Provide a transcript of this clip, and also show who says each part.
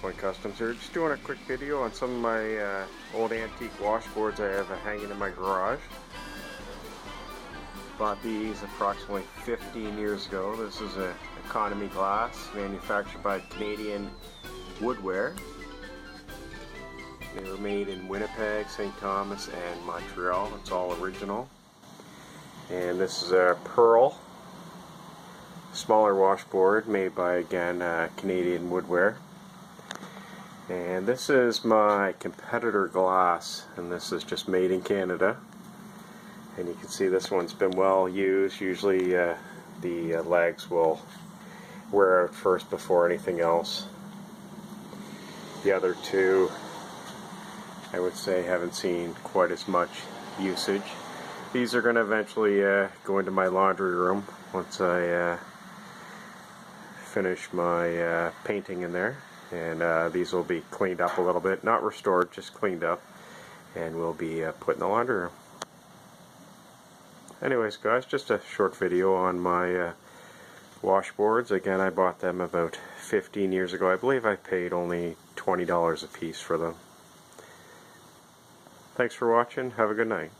Speaker 1: Point Customs here. Just doing a quick video on some of my old antique washboards I have hanging in my garage. Bought these approximately 15 years ago. This is an economy glass manufactured by Canadian Woodware. They were made in Winnipeg, St. Thomas, and Montreal. It's all original. And this is a pearl, smaller washboard made by, again, Canadian Woodware. And this is my competitor glass, and this is just made in Canada. And you can see this one's been well used. Usually the legs will wear out first before anything else. The other two, I would say, haven't seen quite as much usage. These are going to eventually go into my laundry room once I finish my painting in there. And these will be cleaned up a little bit. Not restored, just cleaned up. And we'll be put in the laundry room. Anyways guys, just a short video on my washboards. Again, I bought them about 15 years ago. I believe I paid only $20 a piece for them. Thanks for watching. Have a good night.